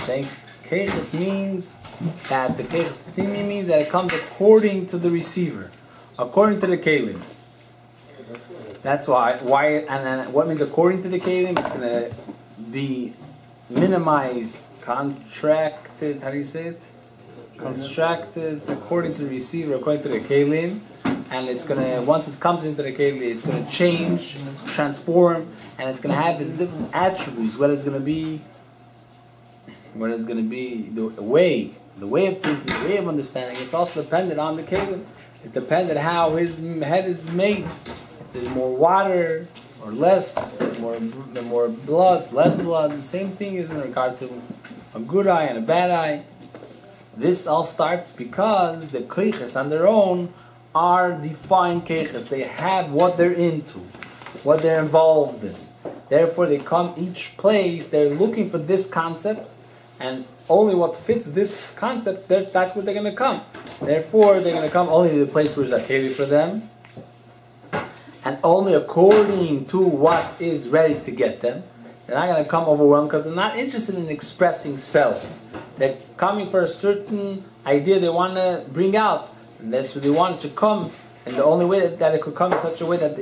Saying Keiches means that the Keiches Pnimi means that it comes according to the receiver, according to the Kelim. That's why, and then what means according to the Kelim? It's going to be minimized, contracted, how do you say it? Constructed according to the receiver, according to the Kelim. And it's going to, once it comes into the Kelim, it's going to change, transform, and it's going to have these different attributes, whether it's going to be the way of thinking, the way of understanding. It's also dependent on the Kelim. It's dependent how his head is made. If there's more water or less, more blood, less blood. The same thing is in regard to a good eye and a bad eye. This all starts because the keiches on their own are defined keiches. They have what they're into, what they're involved in. Therefore, they come each place, they're looking for this concept, and only what fits this concept, that's where they're going to come. Therefore, they're going to come only to the place where there's a keli for them, and only according to what is ready to get them. They're not going to come overwhelmed because they're not interested in expressing self. They're coming for a certain idea they want to bring out, and that's what they want it to come. And the only way that it could come in such a way that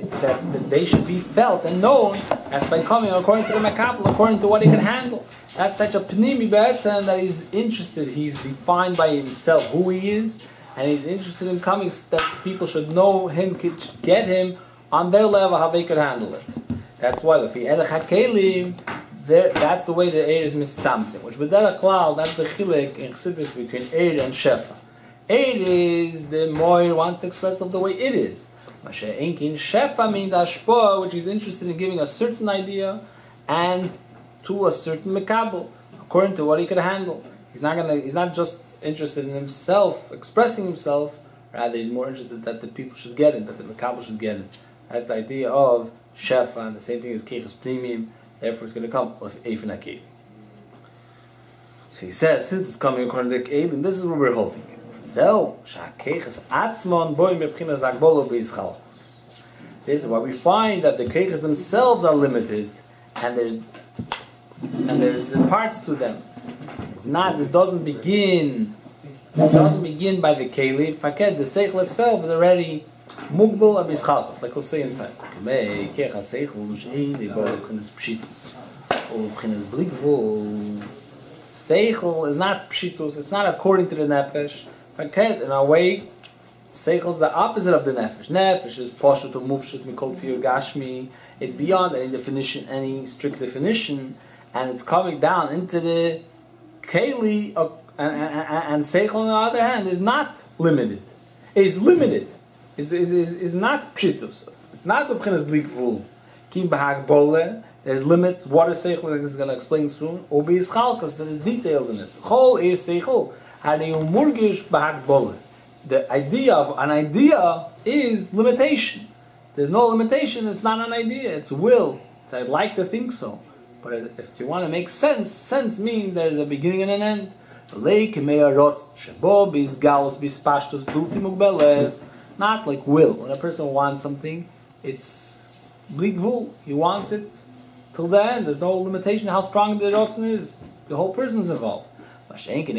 they should be felt and known, that's by coming according to the Makabel, according to what he can handle. That's such a Pnimi Be'etzem that he's interested. He's defined by himself who he is, and he's interested in coming that people should know him, get him on their level, how they could handle it. That's why the Fi'elech HaKelim, that's the way the Eir is misamtzim. Which with that klal, that's the chilek in Chassidus between Eir and Shefa. Eir is the Moir wants to express of the way it is. Mashe'enkin Shefa means Ashpo, which is interested in giving a certain idea and to a certain mekabel, according to what he could handle. He's not just interested in himself, expressing himself, rather he's more interested that the people should get it, that the mekabel should get it. That's the idea of Shefa, and the same thing as Keiches Pnimim. Therefore, it's going to come with Eifin HaKelim. So he says, since it's coming according to the Kelim, this is what we're holding. This is why we find that the Keiches themselves are limited, and there's parts to them. It's not. This doesn't begin. It doesn't begin by the Kelim. Faked, the Seichel itself is already Mugbal Abischalkos, like we'll say inside. Seichel is not pshitus, it's not according to the nefesh. In a way, Seichel is the opposite of the nefesh. Nefesh is poshut or mufshut mikol tzir gashmi. It's beyond any definition, any strict definition, and it's coming down into the keli. And Seichel, on the other hand, is not limited. It's limited. Is not pshitus. It's not b'chinas bli gvul. Kim b'hag bole. There's limit. What is seichel? Like this is going to explain soon. Obi is chalkas. There is details in it. Chol is seichel. Hariyu murgish b'hag bole. The idea of an idea is limitation. If there's no limitation, it's not an idea. It's will. It's I'd like to think so. But if you want to make sense, sense means there's a beginning and an end. Not like will. When a person wants something, it's blikvul. He wants it till the end. There's no limitation how strong the rotzen is. The whole person is involved. Mash'enkin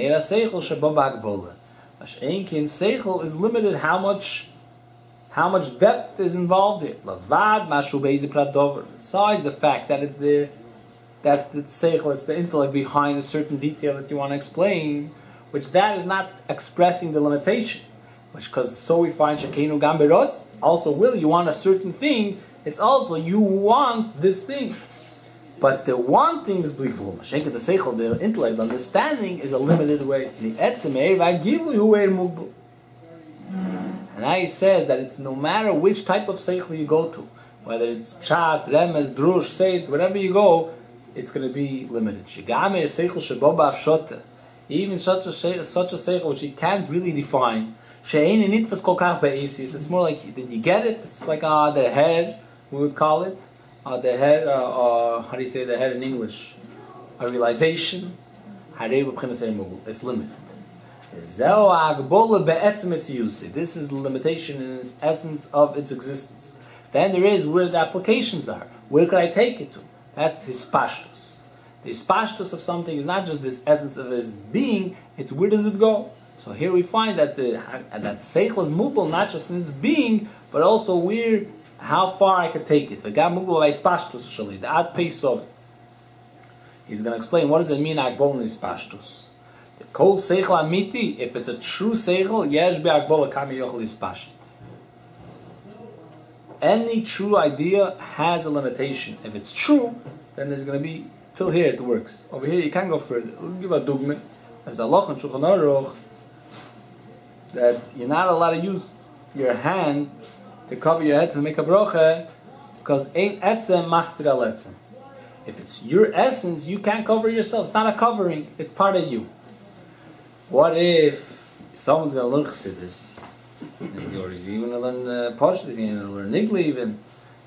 seichel is limited how much depth is involved here. Lavad mashu beizi pradover. Besides the fact that that's the seichel, it's the intellect behind a certain detail that you want to explain, which that is not expressing the limitation. Because so we find Shekenu Gam Berotz, also will, you want a certain thing, it's also you want this thing. But the wanting is blikvul. Mashenka the seichel, the intellect, the understanding is a limited way. And now he says that it's no matter which type of seichel you go to, whether it's pshat, remes, drush, seit, wherever you go, it's going to be limited. Shegamer seichel shebo ba'afshota. Even such a seichel which he can't really define. It's more like, did you get it? It's like the head, we would call it. The head, how do you say the head in English? A realization. It's limited. This is the limitation in its essence of its existence. Then there is where the applications are. Where could I take it to? That's his pashtus. The ispashtus of something is not just this essence of its being, it's where does it go? So here we find that that seichel is mubal not just in its being, but also where, how far I could take it. He's going to explain what does it mean agbol ispashtus. The kol seichel amiti, if it's a true seichel, yesh be agbol kami yochel ispashtus. Any true idea has a limitation. If it's true, then there's going to be, till here it works. Over here you can't go further. We'll give a dogma. There's a loch in Shulchan Aruch that you're not allowed to use your hand to cover your head to make a brocha, because ain't etzem master al etzem. If it's your essence, you can't cover yourself. It's not a covering, it's part of you. What if someone's going to learn Chassidus, or he's even going to learn Pashtus, he's going to learn Nigla even,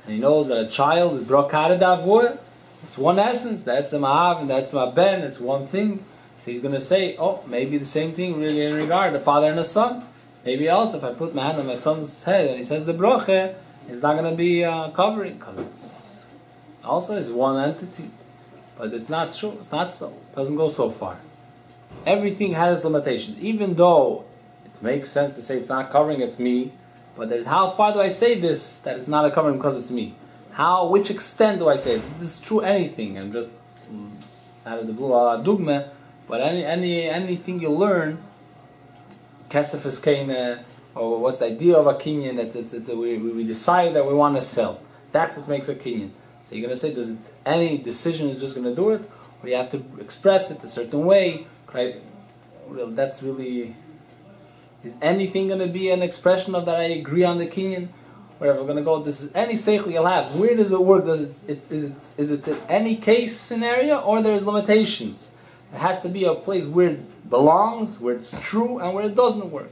and he knows that a child is brought out of Davor, it's one essence, that's my Av and that's my Ben, it's one thing. So he's going to say, oh, maybe the same thing really in regard, the father and the son. Maybe also if I put my hand on my son's head and he says the broche, it's not going to be covering, because it's also is one entity. But it's not true, it's not so. It doesn't go so far. Everything has limitations, even though it makes sense to say it's not covering, it's me. But there's how far do I say this, that it's not a covering because it's me? Which extent do I say it? This is true anything. I'm just out of the blue, dogma. But anything you learn, kesef is kena, or what's the idea of a kinyan, that we decide that we want to sell. That's what makes a kinyan. So you're going to say, any decision is just going to do it, or you have to express it a certain way, right? Well, that's really, is anything going to be an expression of that I agree on the kinyan? Wherever we're going to go, this is any seichel you'll have. Where does it work? Is it in any case scenario, or there's limitations? It has to be a place where it belongs, where it's true, and where it doesn't work.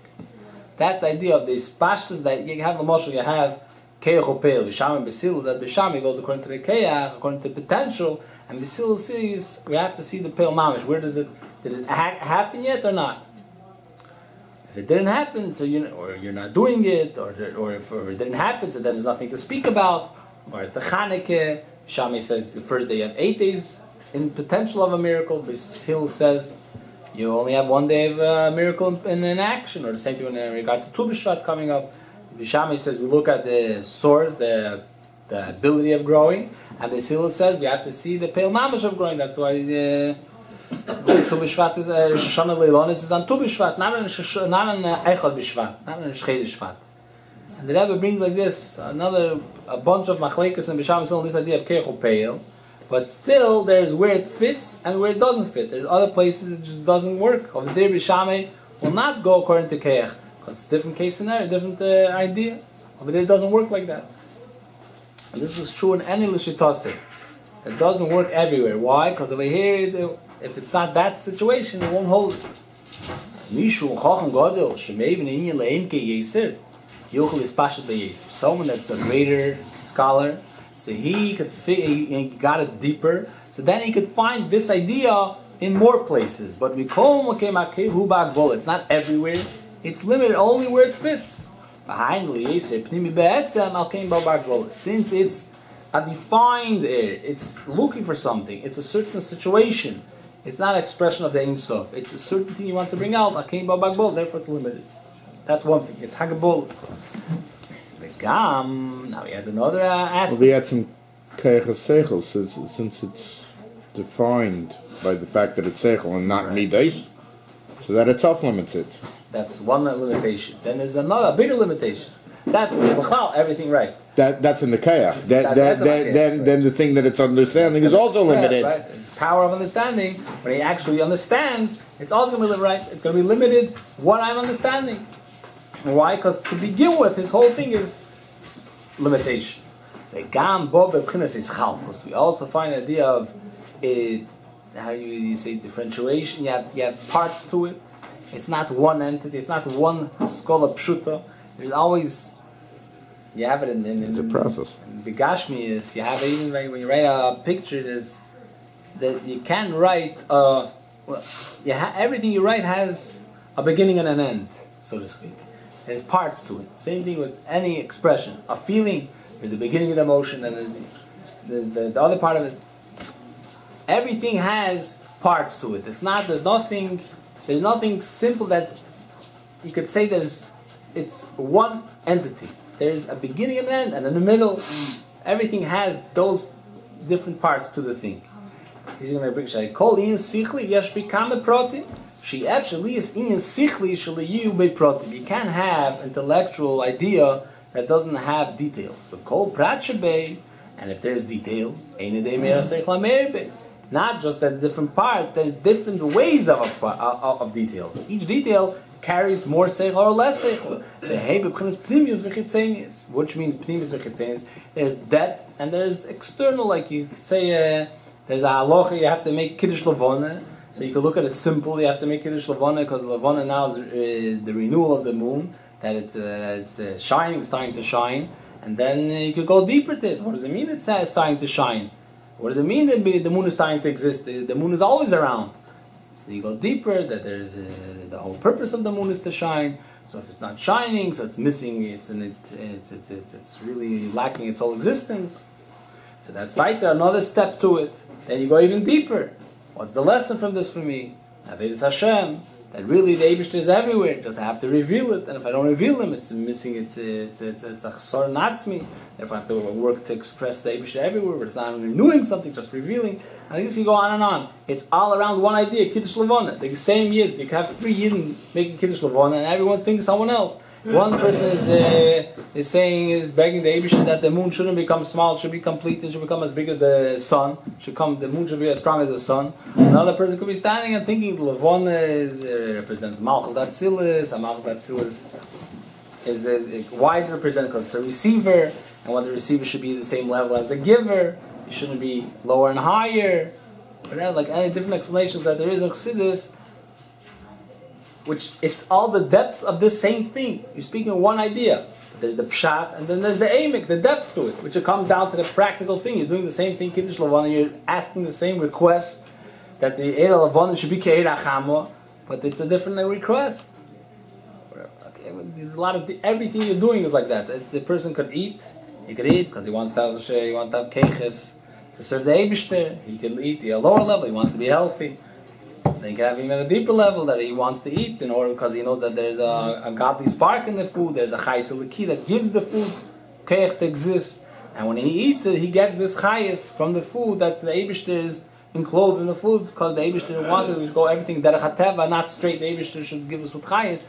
That's the idea of these pashtas that you have. The mashal you have keach upeil, b'sham and b'sil. That b'sham goes according to the keach, according to potential, and b'sil sees we have to see the peil mamish. Where does it? Did it happen yet or not? If it didn't happen, so you're not doing it, or if it didn't happen, so then there's nothing to speak about. Or at the Chanukah, Shami says the first day you have 8 days in potential of a miracle. Hill says you only have 1 day of a miracle in action, or the same thing in regard to Tu B'Shvat coming up. Bishami says we look at the source, the ability of growing, and Hill says we have to see the Peil Mamash of growing. That's why Tu B'Shvat is Rosh Hashanah Leilonis is on Tu B'Shvat, not on Echad B'Shvat, not on Shchei B'Shvat. And the Rebbe brings like this a bunch of machlekes and Bisham on this idea of keich upeil, but still there's where it fits and where it doesn't fit. There's other places it just doesn't work. Over there Bishame will not go according to keich, because it's a different case scenario, different idea. Over there it doesn't work like that. And this is true in any lishitase. It doesn't work everywhere. Why? Because over here, if it's not that situation, it won't hold it. Someone that's a greater scholar, so he got it deeper, so then he could find this idea in more places. But it's not everywhere, it's limited only where it fits. Since it's a defined area, it's looking for something, it's a certain situation, it's not an expression of the Ein Sof, it's a certain thing he wants to bring out, therefore it's limited. That's one thing, it's Hagabol. Now he has another aspect. Well, we had some Keich Seichel, since it's defined by the fact that it's Seichel and not Midas, so that itself limits it. That's one limitation. Then there's another bigger limitation. That's everything right. That's in the Keich. Then the thing that it's understanding is also limited. Right. Power of understanding, when he actually understands, it's also going to be right. It's going to be limited what I'm understanding. Why? Because to begin with, his whole thing is limitation. We also find the idea of how you say differentiation. You have parts to it. It's not one entity. It's not one skola pshuta. There's always, you have it in the process. In the Gashmi is, you have it even when you write a picture. There's that you can't write. Everything you write has a beginning and an end, so to speak. There's parts to it. Same thing with any expression. A feeling, there's the beginning of the emotion, and there's the other part of it. Everything has parts to it. There's nothing simple that you could say it's one entity. There's a beginning and an end, and in the middle, everything has those different parts to the thing. He's going to bring Shai. Kol Ayin Sichli Yesh Bikame Protim. She actually is Ayin Sichli Shaliyu Be Protim. You can't have intellectual idea that doesn't have details. But Kol Prat Shebei, and if there's details, Ein Edei Meira Seichla Meirbe. Not just that different part, there's different ways of details. Each detail carries more seichel or less seichel. The hey b'chinas pnimius v'chitzenius, which means pnimius v'chitzenius. There's depth and there's external. Like you could say, there's a halacha you have to make kiddush levana. So you could look at it simple. You have to make kiddush levana because levana now is the renewal of the moon, that it's shining, starting to shine, and then you could go deeper to it. What does it mean? It's starting to shine. What does it mean that the moon is starting to exist? The moon is always around. So you go deeper, that there's the whole purpose of the moon is to shine. So if it's not shining, so it's missing, it's really lacking its whole existence. So that's weiter, another step to it. Then you go even deeper. What's the lesson from this for me? Avedis Hashem. That really the Eibishter is everywhere. Just I have to reveal it, and if I don't reveal him, it's missing. It's a chsor natzmi. Therefore, I have to work to express the Eibishter everywhere. But it's not renewing something; it's just revealing. And I guess you go on and on. It's all around one idea: kiddush levana. The same yid. You can have 3 yidden making kiddush levana, and everyone's thinking someone else. One person is begging the Eibishter that the moon shouldn't become small; it should be complete. It should become as big as the sun. The moon should be as strong as the sun. Another person could be standing and thinking the levana represents Malchus Datzilis, and Malchus Datzilis is why is it represented? Because it's a receiver, and what the receiver should be the same level as the giver. It shouldn't be lower and higher. Whatever, like any different explanations that there is in Chassidus, which it's all the depth of this same thing. You're speaking of one idea. There's the pshat, and then there's the emek, the depth to it, which it comes down to the practical thing. You're doing the same thing, kiddush levana. You're asking the same request that the eira levana should be ke'eira chama, but it's a different request. Okay, there's a lot of everything you're doing is like that. The person could eat. He could eat because he wants to have keiches to serve the Eibishter. He can eat at a lower level. He wants to be healthy. Then you can have him at a deeper level that he wants to eat in order because he knows that there's a godly spark in the food. There's a chayis eliki that gives the food keich to exist. And when he eats it, he gets this chayis from the food that the Eibishter is enclosed in the food because the Eibishter wanted to go everything derech hateva, not straight. The Eibishter should give us with chayis.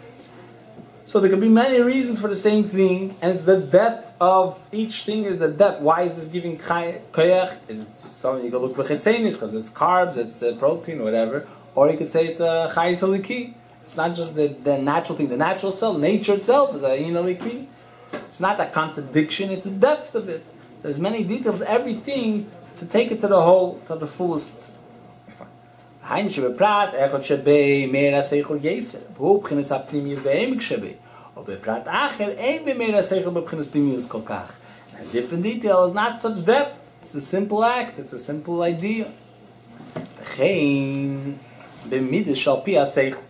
So there can be many reasons for the same thing, and it's the depth of each thing is the depth. Why is this giving koyach? Is it something you can look for chitzenis because it's carbs, it's protein, whatever. Or you could say it's a chayis aliki. It's not just the natural thing. The natural cell, nature itself is a ayin aliki. It's not a contradiction, it's the depth of it. So there's many details, everything, to take it to the whole, to the fullest. Ayin shebeprat, echot shebei, meira seichel yeser. Hu b'chinas ha'pnimius ve'emek shebei. O beprat acher, ein ve'meira seichel b'chinas pnimius kol kach. And different detail is not such depth. It's a simple act, it's a simple idea. V'chein, b'midas shal pi ha'seichel.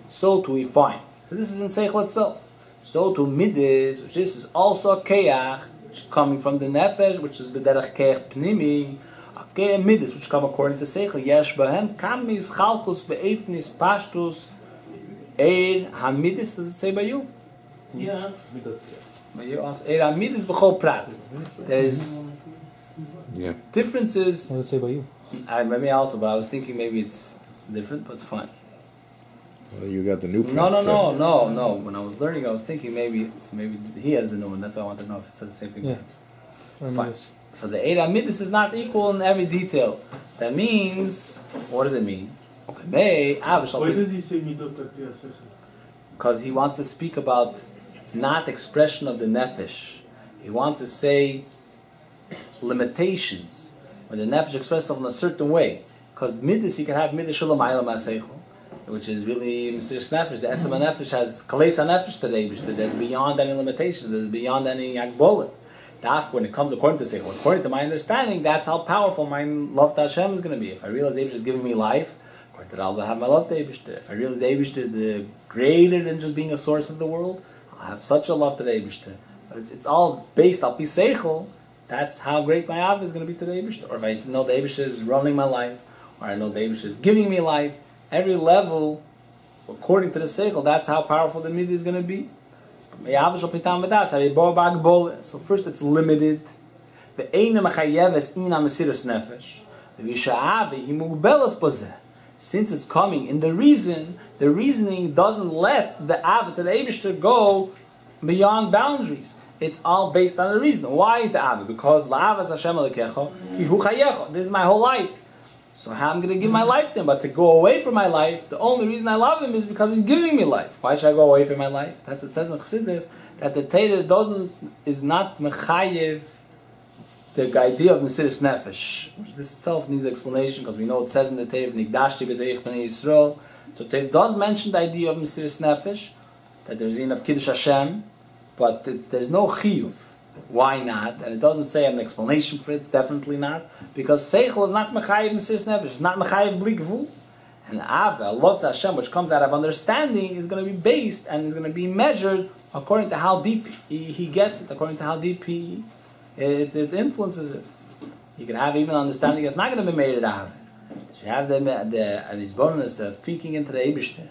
So too we find. So this is in seichel itself. So to midas, which this is also a keach, which is coming from the nefesh, which is b'derech keach pnimi. Midas, which come according to Seichel, Yesh Bahem, Kamis, Chalkus, Be'efnis, Pashtus, Eir Hamidis, does it say by you? Yeah. By you also. Eir Hamidis B'chol Prat. There's differences. What does it say by you? Maybe also, but I was thinking maybe it's different, but fine. Well, you got the new print. No. When I was learning, I was thinking maybe he has the new one. That's why I want to know if it says the same thing. Yeah. Fine. So the Eira Midas is not equal in every detail. That means, what does it mean? Why does he say midot al-pi ha'seichel? Because he wants to speak about not expression of the nefesh. He wants to say limitations when the nefesh expresses itself in a certain way. Because midas, you can have midas shalom aylam ha'seichel, which is really Mesiris Nefesh. The Etzem HaNefesh has Kaleis HaNefesh today, that's beyond any limitation, that's beyond any Agbola. When it comes according to Seichel, according to my understanding, that's how powerful my love to Hashem is going to be. If I realize the Eibishter is giving me life, according to that, I'll have my love to Eibishter. If I realize the Eibishter is greater than just being a source of the world, I'll have such a love to the Eibishter. But it's all based on Seichel. That's how great my Av is going to be to the Eibishter. Or if I know the Eibishter is running my life, or I know the Eibush is giving me life. Every level, according to the Seichel, that's how powerful the Midah is going to be. So first it's limited. Since it's coming in the reasoning doesn't let the Ava to the Eibishter go beyond boundaries. It's all based on the reason. Why is the Ava? Because La'ava is Hashem Elokecha, ki hu chayecha. This is my whole life. So how am I going to give my life to him? But to go away from my life, the only reason I love him is because he's giving me life. Why should I go away from my life? That's what it says in Chassidus, that the Torah is not mechayev the idea of Mesiras Nefesh. This itself needs explanation because we know it says in the Torah, Nigdashti b'deich b'nei Yisrael. So it does mention the idea of Mesiras Nefesh, that there's enough Kiddush Hashem, but there's no chiyuv. Why not? And it doesn't say an explanation for it, definitely not. Because Seichel is not Mechayev Mesiras Nefesh, it's not Mechayev Bli Gvul. And Ava, love to Hashem, which comes out of understanding, is going to be based and is going to be measured according to how deep he gets it, according to how deep it influences it. You can have even understanding that's not going to be made at Ava. You have these bonus of thinking into the Eibishter,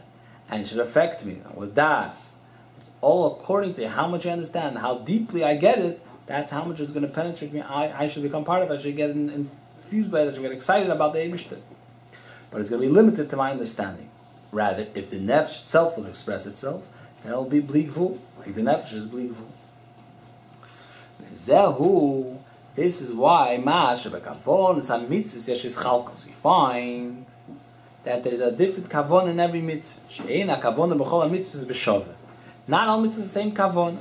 and it should affect me with das. It's all according to how much I understand, how deeply I get it. That's how much it's going to penetrate me. I should become part of it. I should get infused by it. I should get excited about the Eibishter. But it's going to be limited to my understanding. Rather, if the nefesh itself will express itself, then it will be bli gvul, like the nefesh is bli gvul. Zehu. This is why we find that there's a different kavon in every mitzvah. Not all mitzvahs the same kavon.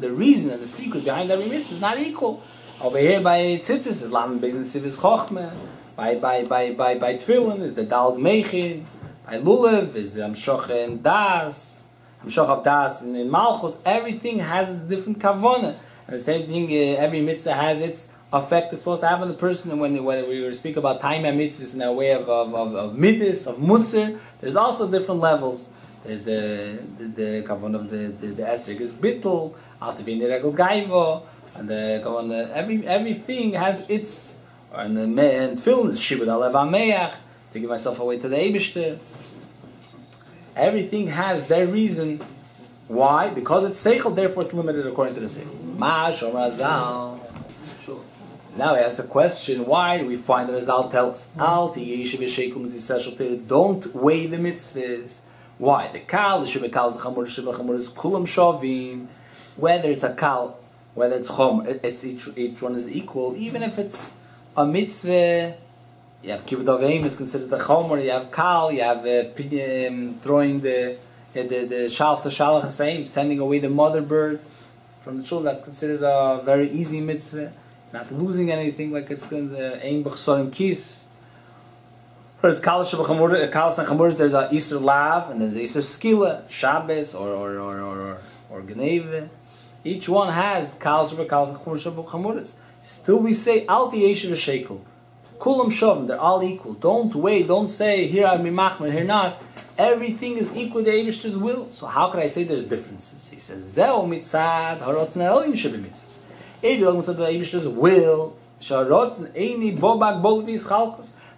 The reason and the secret behind every mitzvah is not equal. Over here by tzitzis is lam beis nesivis chochmeh. By tefillin is the dal meichin. By lulav is amshoch and das. Amshoch of das in malchus. Everything has its different kavona. And the same thing, every mitzvah has its effect it's supposed to have on the person. And when we speak about time and mitzvahs in a way of midas, of musar, there's also different levels. There's the kavon of the esrog is bittul, altivin regel gaivo, and the kavon everything has its, and film is shibud alev ameach, to give myself away to the Eibishter. Everything has their reason. Why? Because it's seichel, therefore it's limited according to the seichel. Ma shom razal. Now he asks a question, why do we find that Razal tells us, don't weigh the mitzvahs. Why? The kal, the shibakal, the chamur is kulam shavim. Whether it's a kal, whether it's chom, it's each one is equal. Even if it's a mitzvah, you have kibbud avim is considered a chomer. You have kal, you have throwing the shalach hasayim, sending away the mother bird from the children. That's considered a very easy mitzvah. Not losing anything, like it's ein b'chsorim kis. Whereas kalas and chamuras, there's a Easter lav and there's Easter skila, Shabbos or Geneva. Each one has kalas and chamuras. Still, we say al tiyeshiv v'shekel, kulam shovim. They're all equal. Don't weigh. Don't say here I'm machmer, here not. Everything is equal to the Eibishter's will. So how could I say there's differences? He says zeh mitzad harotzna elim shebimitzvos. If you look into the Eibishter's will,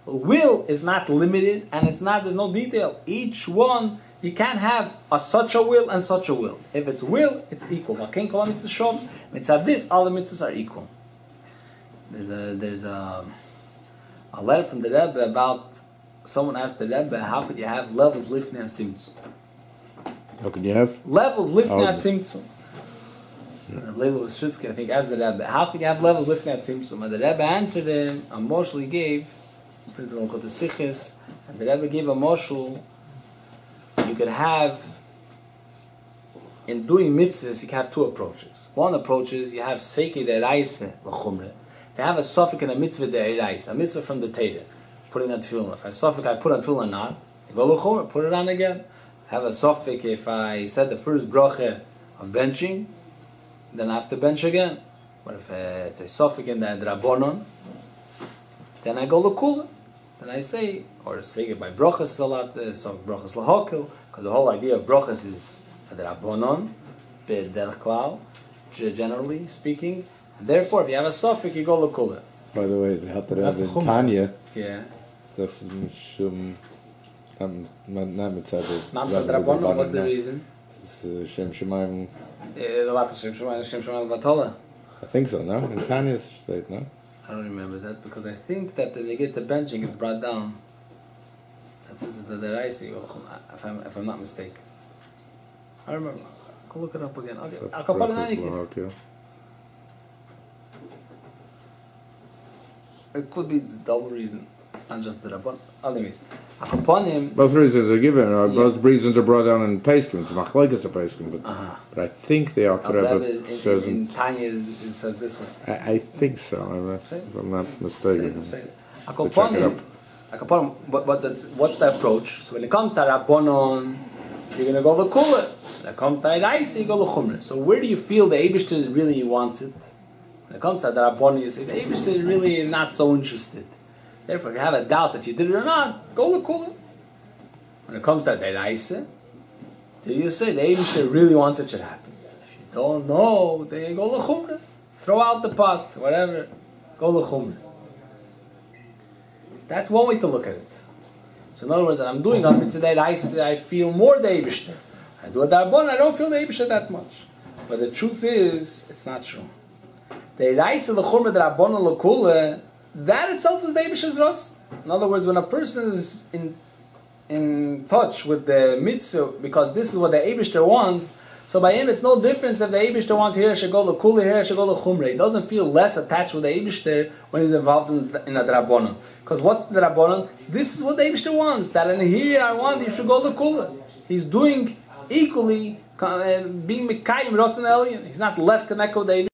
will is not limited and there's no detail. Each one, you can't have such a will and such a will. If it's will, it's equal. Mitzvah this, all the mitzvahs are equal. There's a letter from the Rebbe about, someone asked the Rebbe, how could you have levels lifnei at tzimtzum? How could you have? Levels lifnei at tzimtzum. I think, asked the Rebbe, how can you have levels lifting at Tzimtzum? And the Rebbe answered him, a moshul he gave, it's printed on the Sichos, and the Rebbe gave a moshul, you could have, in doing mitzvahs, you can have two approaches. One approach is, you have seiki de'eraisa l'chumre. If you have a sofik in a mitzvah de'eraisa, a mitzvah from the Torah, putting on tefillin. If I sofik, I put on tefillin or not, you go l'chumre, put it on again. I have a sofik if I said the first bracha of benching, then I have to bench again. But if it's a sofik in the drabonon, then I go l'kula. Then I say, or say it by brachas salat, some brachas lahokel, because the whole idea of brachas is the drabonon, derech klal, generally speaking. And therefore, if you have a sofik, you go l'kula. By the way, the Hatter Rebbe in Tanya. Yeah. Das ist nicht not mitzad Rabbanon, what's the reason? This is Shem Shemaim. Shem Shemaim Vatola. I think so, no? In Tanya's state, no? I don't remember that because I think that when you get to benching, it's brought down. That's a deraisi, if I'm not mistaken. I remember. Go look it up again. Okay. I'll put it in any case. It could be the double reason. It's not just the Rabban. Anyways, upon him. Both reasons are given. Both reasons are brought down in Peskin. It's machlokes a Peskin, but I think the Rebbe says in Tanya it says this way. I think so. If I'm not mistaken. Upon him. What's the approach? So when it comes to Rabbanon, you're going to go to Kula. When it comes to Rais, you go to Chumrah. So where do you feel the Eibishter really wants it? When it comes to the Rabbanon, you say the Eibishter is really not so interested. Therefore, if you have a doubt if you did it or not, go to Kula. When it comes to the Rais, do you say the Eibishter really wants it should happen? If you don't know, then you go to Chumrah. Throw out the pot, whatever. Go to Chumrah. That's one way to look at it. So in other words, I'm doing a mitzvah I feel more the Eibishter. I do a Darbon, I don't feel the Eibishter that much. But the truth is, it's not true. The Reis of the Chumrah, the Rabbanon L'Kula, that itself is the Eibishter's Rotz. In other words, when a person is in touch with the mitzvah, because this is what the Eibishter wants, so by him it's no difference if the Eibishter wants here I should go L'Kula, here I should go L'Chumrah. He doesn't feel less attached with the Eibishter when he's involved in a Rabbanon. Because what's the Rabbanon? This is what the Eibishter wants. That in here I want you should go L'Kula. He's doing equally, being Mekayim Rotzen Elyon. He's not less connected with the Eibishter.